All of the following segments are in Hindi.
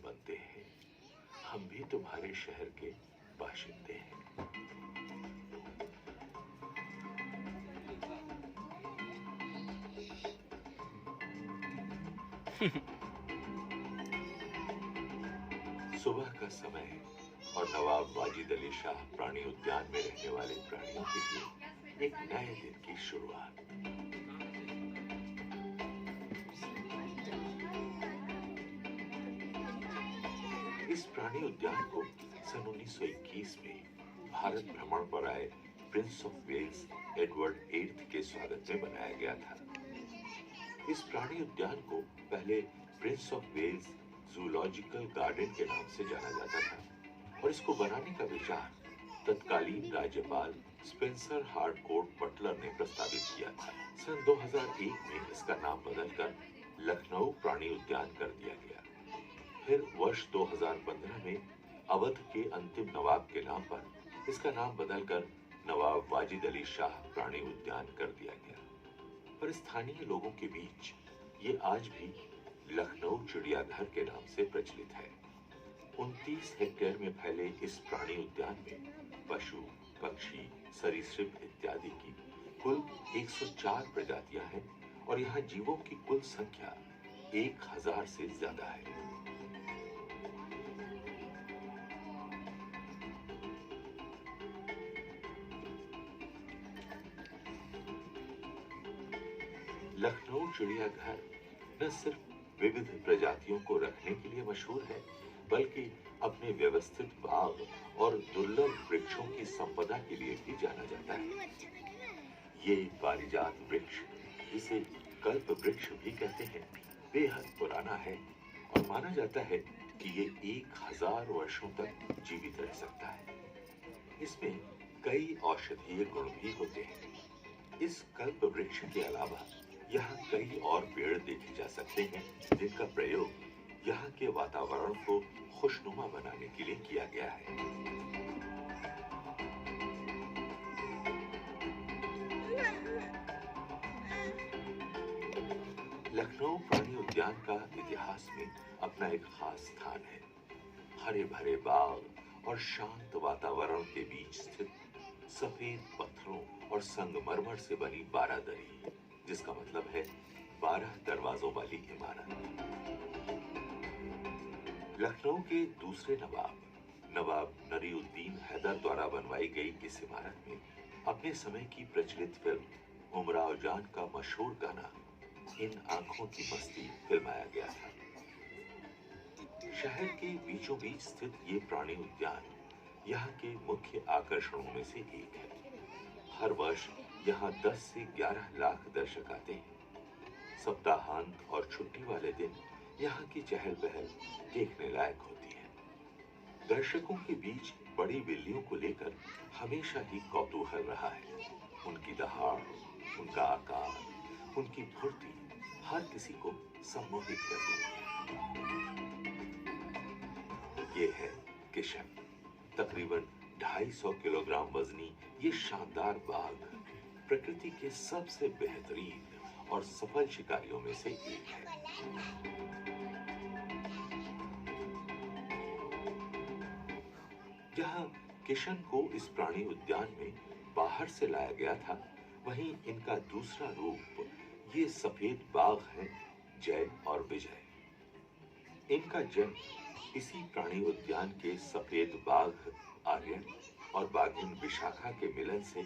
बनते हैं, हम भी तुम्हारे शहर के बाशिंदे हैं। सुबह का समय है और नवाब वाजिद अली शाह प्राणी उद्यान में रहने वाले प्राणियों के लिए एक नए दिन की शुरुआत। इस प्राणी उद्यान को सन 1921 में भारत भ्रमण पर आए प्रिंस ऑफ वेल्स एडवर्ड 8 के स्वागत में बनाया गया था। इस प्राणी उद्यान को पहले Prince of Wales zoological garden के नाम से जाना जाता था और इसको बनाने का विचार तत्कालीन राज्यपाल स्पेंसर हार्डकोर्ट बटलर ने प्रस्तावित किया था। सन 2001 में इसका नाम बदलकर लखनऊ प्राणी उद्यान कर दिया गया। फिर वर्ष 2015 में अवध के अंतिम नवाब के नाम पर इसका नाम बदलकर नवाब वाजिद अली शाह प्राणी उद्यान कर दिया गया। पर स्थानीय लोगों के बीच ये आज भी लखनऊ चिड़ियाघर के नाम से प्रचलित है। 29 हेक्टेयर में फैले इस प्राणी उद्यान में पशु, पक्षी, सरीसृप इत्यादि की कुल 104 प्रजातियां हैं और यहाँ जीवों की कुल संख्या 1000 से ज्यादा है। लखनऊ चिड़ियाघर न सिर्फ विविध प्रजातियों को रखने के लिए मशहूर है, बल्कि अपने व्यवस्थित बाग और दुर्लभ वृक्षों की संपदा के लिए भी जाना जाता है। ये पारिजात वृक्ष, जिसे कल्प वृक्ष भी कहते हैं, बेहद पुराना है और माना जाता है कि ये 1000 वर्षों तक जीवित रह सकता है। इसमें कई औषधीय गुण भी होते हैं। इस कल्प वृक्ष के अलावा यहाँ कई और पेड़ देखे जा सकते हैं, जिनका प्रयोग यहाँ के वातावरण को खुशनुमा बनाने के लिए किया गया है। लखनऊ प्राणी उद्यान का इतिहास में अपना एक खास स्थान है। हरे भरे बाग और शांत वातावरण के बीच स्थित सफेद पत्थरों और संगमरमर से बनी बारादरी, जिसका मतलब है 12 दरवाजों वाली इमारत। लखनऊ के दूसरे नवाब नरीउद्दीन हैदर द्वारा बनवाई गई इस इमारत में अपने समय की प्रचलित फिल्म उमराव जान का मशहूर गाना इन आंखों की मस्ती फिल्माया गया था। शहर के बीचों बीच स्थित ये प्राणी उद्यान यहाँ के मुख्य आकर्षणों में से एक है। हर वर्ष यहाँ 10 से 11 लाख दर्शक आते हैं। सप्ताहांत और छुट्टी वाले दिन यहाँ की चहल पहल देखने लायक होती है। दर्शकों के बीच बड़ी बिल्लियों को लेकर हमेशा ही कौतूहल रहा है। उनकी दहाड़, उनका आकार, उनकी फुर्ती हर किसी को सम्मोहित करती है। ये है किशन, तकरीबन 250 किलोग्राम वजनी ये शानदार बाघ प्रकृति के सबसे बेहतरीन और सफल शिकारियों में से एक है। जहां किशन को इस प्राणी उद्यान में बाहर से लाया गया था, वहीं इनका दूसरा रूप ये सफेद बाघ हैं जय और विजय। इनका जन्म इसी प्राणी उद्यान के सफेद बाघ आर्यन और बाघिन विशाखा के मिलन से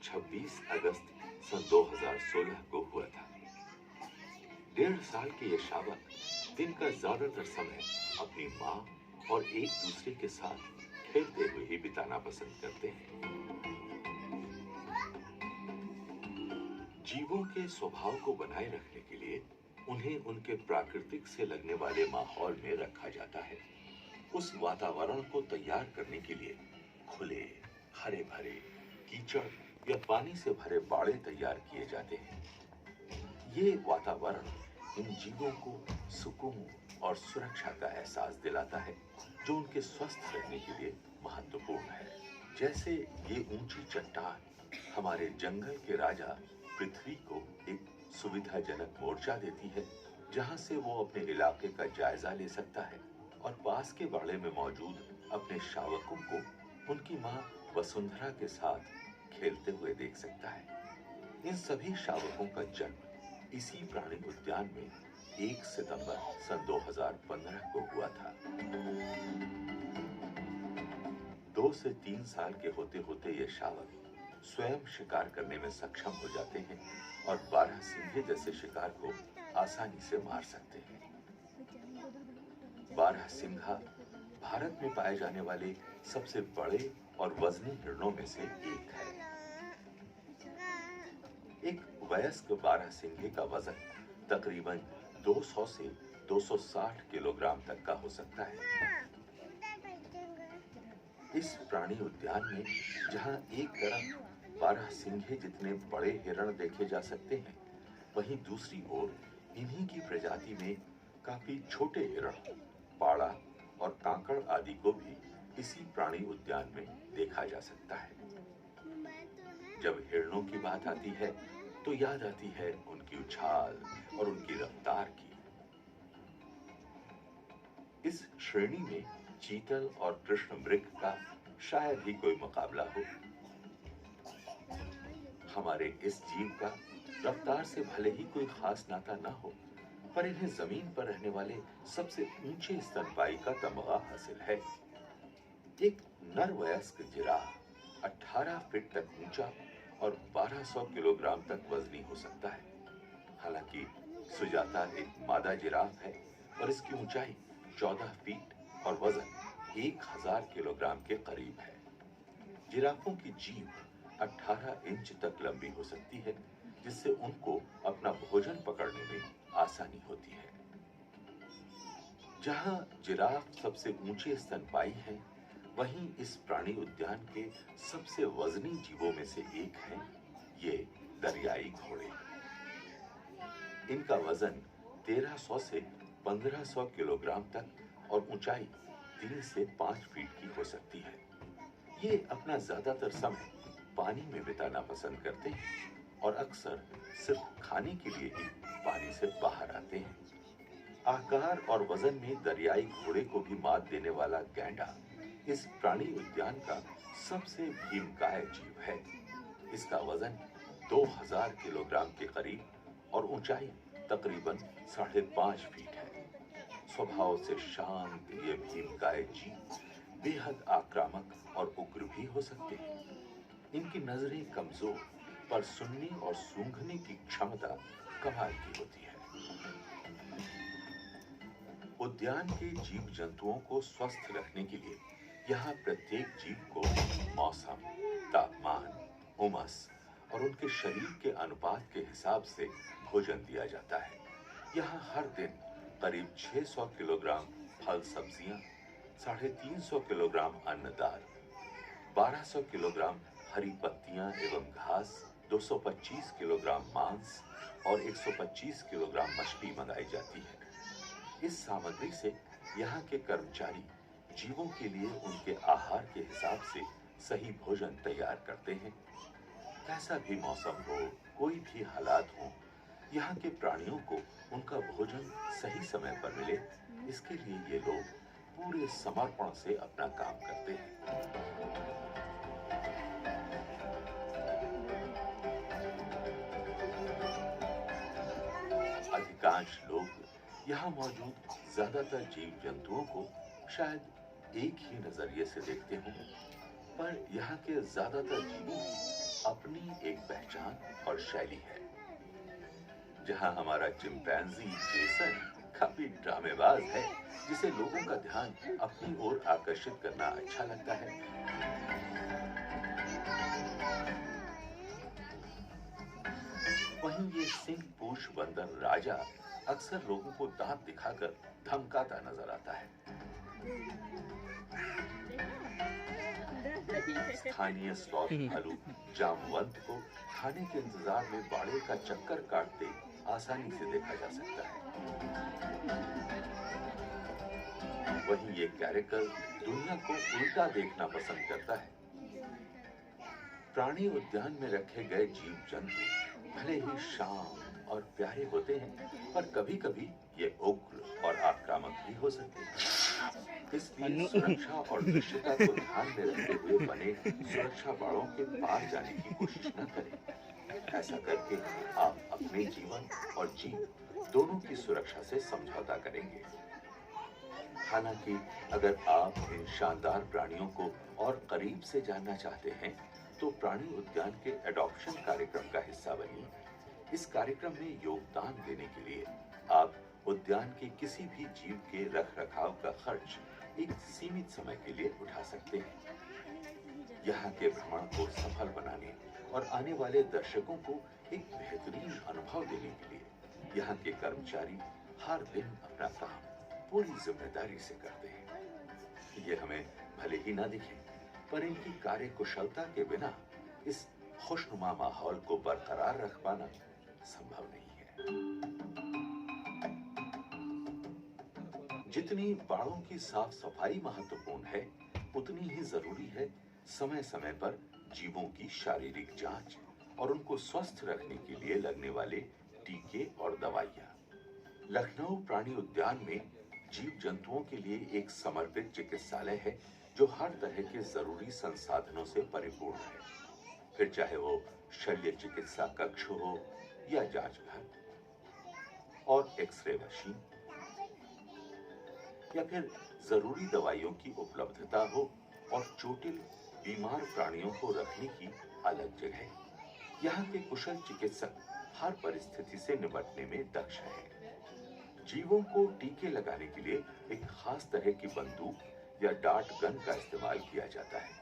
26 अगस्त सन 2016 को हुआ था। 1.5 साल के ये शावक दिन का ज्यादातर समय अपनी माँ और एक दूसरे के साथ खेलते हुए ही बिताना पसंद करते हैं। जीवों के स्वभाव को बनाए रखने के लिए उन्हें उनके प्राकृतिक से लगने वाले माहौल में रखा जाता है। उस वातावरण को तैयार करने के लिए खुले, हरे भरे, कीचड़ या पानी से भरे बाड़े तैयार किए जाते हैं। ये वातावरण इन जीवों को सुकून और सुरक्षा का एहसास दिलाता है, जो उनके स्वस्थ रहने के लिए महत्वपूर्ण है। जैसे ये ऊंची चट्टान हमारे जंगल के राजा पृथ्वी को एक सुविधाजनक मोर्चा देती है, जहां से वो अपने इलाके का जायजा ले सकता है और पास के बाड़े में मौजूद अपने शावकों को उनकी मां वसुंधरा के साथ खेलते हुए देख सकता है। इन सभी शावकों का जन्म इसी प्राणी उद्यान में 1 सितंबर सन 2015 को हुआ था। 2 से 3 साल के होते होते ये शावक स्वयं शिकार करने में सक्षम हो जाते हैं और बारहसिंगे जैसे शिकार को आसानी से मार सकते हैं। बारहसिंगा भारत में पाए जाने वाले सबसे बड़े और वजनी हिरणों में से एक है। एक वयस्क बारहसिंगे का वजन तकरीबन 200 से 260 किलोग्राम तक का हो सकता है। इस प्राणी उद्यान में जहां एक तरफ बारहसिंगे जितने बड़े हिरण देखे जा सकते हैं, वहीं दूसरी ओर इन्हीं की प्रजाति में काफी छोटे हिरण, पाड़ा और कांकड़ आदि को भी इसी प्राणी उद्यान में देखा जा सकता है। जब हिरणों की बात आती है तो याद आती है उनकी उछाल और उनकी रफ्तार की। इस श्रेणी में चीतल और कृष्ण मृग का शायद ही कोई मुकाबला हो। हमारे इस जीव का रफ्तार से भले ही कोई खास नाता ना हो, पर इन्हें जमीन पर रहने वाले सबसे ऊंचे स्तनपायी का तमगा हासिल है। एक नर वयस्क जिराफ 18 फीट तक ऊंचा और 1200 किलोग्राम तक वजनी हो सकता है। हालांकि सुजाता एक मादा जिराफ है और इसकी ऊंचाई 14 फीट और वजन 1000 किलोग्राम के करीब है। जिराफों की जीभ 18 इंच तक लंबी हो सकती है, जिससे उनको अपना भोजन पकड़ने में आसानी होती है। जहां जिराफ सबसे ऊंचे स्तनपायी हैं, वहीं इस प्राणी उद्यान के सबसे वजनी जीवों में से एक हैं ये दरियाई घोड़े। इनका वजन 1300 से 1500 किलोग्राम तक और ऊंचाई 3 से 5 फीट की हो सकती है। ये अपना ज्यादातर समय पानी में बिताना पसंद करते हैं और अक्सर सिर्फ खाने के लिए ही पानी से बाहर आते हैं। आकार और वजन में दरियाई घोड़े को भी मात देने वाला गैंडा इस प्राणी उद्यान का सबसे भीमकाय जीव है। इसका वजन 2000 किलोग्राम के करीब और ऊंचाई तकरीबन 5.5 फीट है। स्वभाव से शांत ये भीमकाय जीव बेहद आक्रामक और उग्र भी हो सकते हैं। इनकी नजरें कमजोर पर सुनने और सूंघने की क्षमता कमाल की होती है। उद्यान के जीव जंतुओं को स्वस्थ रखने के लिए यहाँ प्रत्येक जीव को मौसम, तापमान, उमस और उनके शरीर के अनुपात के हिसाब से भोजन दिया जाता है। यहाँ हर दिन करीब 600 किलोग्राम फल सब्जियां, 350 किलोग्राम अन्न दाल, 1200 किलोग्राम हरी पत्तियां एवं घास, 225 किलोग्राम मांस और 125 किलोग्राम मछली मंगाई जाती है। इस सामग्री से यहाँ के कर्मचारी जीवों के लिए उनके आहार के हिसाब से सही भोजन तैयार करते हैं। कैसा भी मौसम हो, कोई भी हालात हो, यहाँ के प्राणियों को उनका भोजन सही समय पर मिले, इसके लिए ये लोग पूरे समर्पण से अपना काम करते हैं। अधिकांश लोग यहाँ मौजूद ज्यादातर जीव जंतुओं को शायद एक ही नजरिए से देखते हों, पर यहाँ के ज्यादातर जीवों की अपनी एक पहचान और शैली है। जहाँ हमारा चिंपैंजी जेसन काफी ड्रामेबाज है, जिसे लोगों का ध्यान अपनी ओर आकर्षित करना अच्छा लगता है, वहीं ये सिंह पूंछ बंदर राजा अक्सर लोगों को दांत दिखाकर धमकाता नजर आता है। स्थानीय स्लॉथ भालू जामवंत को खाने के इंतजार में बाड़े का चक्कर काटते आसानी से देखा जा सकता है। वहीं ये कैरेकल दुनिया को उल्टा देखना पसंद करता है। प्राणी उद्यान में रखे गए जीव जंतु भले ही शांत और प्यारे होते हैं, पर कभी-कभी ये उग्र और आक्रामक भी हो सकते हैं। इसलिए सुरक्षा और दृश्यता को ध्यान में रखते हुए बने सुरक्षा बाड़ों के पार जाने की कोशिश न करें। ऐसा करके आप अपने जीवन और जीव दोनों की सुरक्षा से समझौता करेंगे। हालांकि अगर आप इन शानदार प्राणियों को और करीब से जानना चाहते हैं, तो प्राणी उद्यान के एडॉप्शन कार्यक्रम का हिस्सा बनिए। इस कार्यक्रम में योगदान देने के लिए आप उद्यान के किसी भी जीव के रख रखाव का खर्च एक सीमित समय के लिए उठा सकते हैं। यहाँ के भ्रमण को सफल बनाने और आने वाले दर्शकों को एक बेहतरीन अनुभव देने के लिए यहाँ के कर्मचारी हर दिन अपना काम पूरी जिम्मेदारी से करते हैं। ये हमें भले ही ना दिखे, पर इनकी कार्य कुशलता के बिना इस खुशनुमा माहौल को बरकरार रख पाना संभव नहीं है। जितनी बाड़ों की साफ सफाई महत्वपूर्ण है, उतनी ही जरूरी है समय समय पर जीवों की शारीरिक जांच और उनको स्वस्थ रखने के लिए लगने वाले टीके और दवाइयां। लखनऊ प्राणी उद्यान में जीव जंतुओं के लिए एक समर्पित चिकित्सालय है, जो हर तरह के जरूरी संसाधनों से परिपूर्ण है। फिर चाहे वो शल्य चिकित्सा कक्ष हो या जांच घर और एक्सरे मशीन, या फिर जरूरी दवाइयों की उपलब्धता हो और चोटिल बीमार प्राणियों को रखने की अलग जगह। यहाँ के कुशल चिकित्सक हर परिस्थिति से निपटने में दक्ष हैं। जीवों को टीके लगाने के लिए एक खास तरह की बंदूक या डार्ट गन का इस्तेमाल किया जाता है।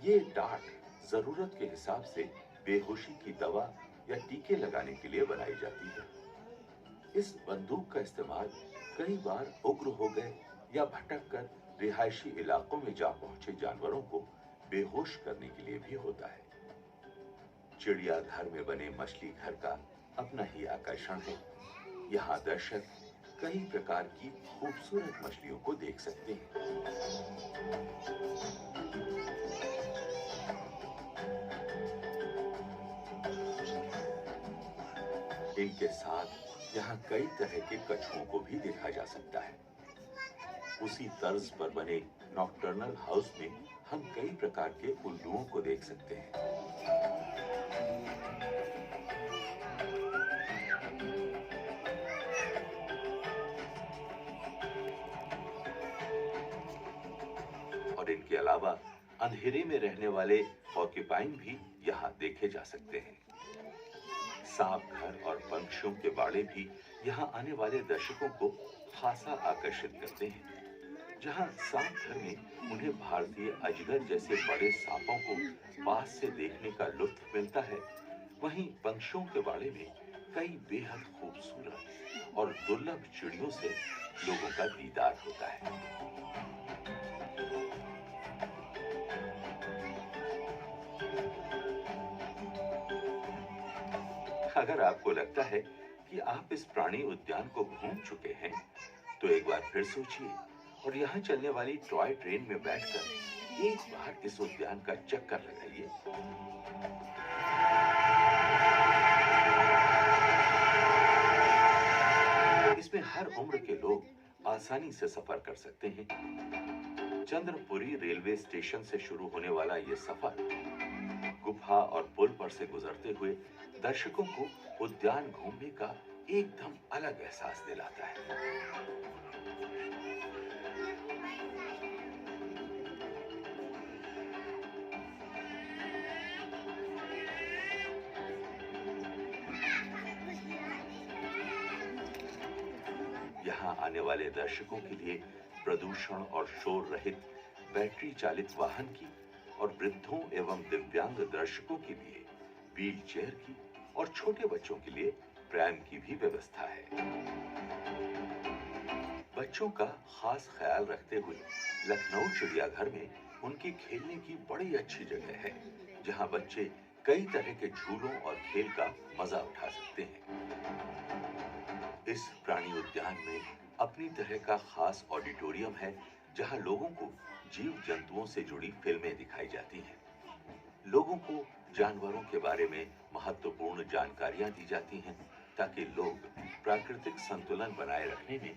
ये डार्ट जरूरत के हिसाब से बेहोशी की दवा या टीके लगाने के लिए बनाई जाती है। इस बंदूक का इस्तेमाल कई बार उग्र हो गए या भटक कर रिहायशी इलाकों में जा पहुंचे जानवरों को बेहोश करने के लिए भी होता है। चिड़ियाघर में बने मछली घर का अपना ही आकर्षण है। यहाँ दर्शक कई प्रकार की खूबसूरत मछलियों को देख सकते हैं। इनके साथ यहाँ कई तरह के कछुओं को भी देखा जा सकता है। उसी तर्ज पर बने नॉकटर्नल हाउस में हम कई प्रकार के उल्लुओं को देख सकते हैं। और इनके अलावा अंधेरे में रहने वाले पॉर्क्यूपाइन भी यहाँ देखे जा सकते हैं। सांप घर और पंछियों के बाड़े भी यहाँ आने वाले दर्शकों को खासा आकर्षित करते हैं। जहाँ सांप घर में उन्हें भारतीय अजगर जैसे बड़े सांपों को पास से देखने का लुत्फ मिलता है, वहीं पंछियों के बाड़े में कई बेहद खूबसूरत और दुर्लभ चिड़ियों से लोगों का दीदार होता है। अगर आपको लगता है कि आप इस प्राणी उद्यान को घूम चुके हैं, तो एक बार फिर सोचिए और यहाँ चलने वाली टॉय ट्रेन में बैठकर एक बार इस उद्यान का चक्कर लगाइए। इसमें हर उम्र के लोग आसानी से सफर कर सकते हैं। चंद्रपुरी रेलवे स्टेशन से शुरू होने वाला ये सफर गुफा और पुल पर से गुजरते हुए दर्शकों को उद्यान घूमने का एकदम अलग एहसास दिलाता है। यहाँ आने वाले दर्शकों के लिए प्रदूषण और शोर रहित बैटरी चालित वाहन की और वृद्धों एवं दिव्यांग दर्शकों के लिए व्हील चेयर की और छोटे बच्चों के लिए प्रैम की भी व्यवस्था है। बच्चों का खास ख्याल रखते हुए लखनऊ चिड़ियाघर में उनके खेलने की बड़ी अच्छी जगह है, जहां बच्चे कई तरह के झूलों और खेल का मजा उठा सकते हैं। इस प्राणी उद्यान में अपनी तरह का खास ऑडिटोरियम है, जहां लोगों को जीव जंतुओं से जुड़ी फिल्में दिखाई जाती हैं। लोगों को जानवरों के बारे में महत्वपूर्ण जानकारियां दी जाती हैं, ताकि लोग प्राकृतिक संतुलन बनाए रखने में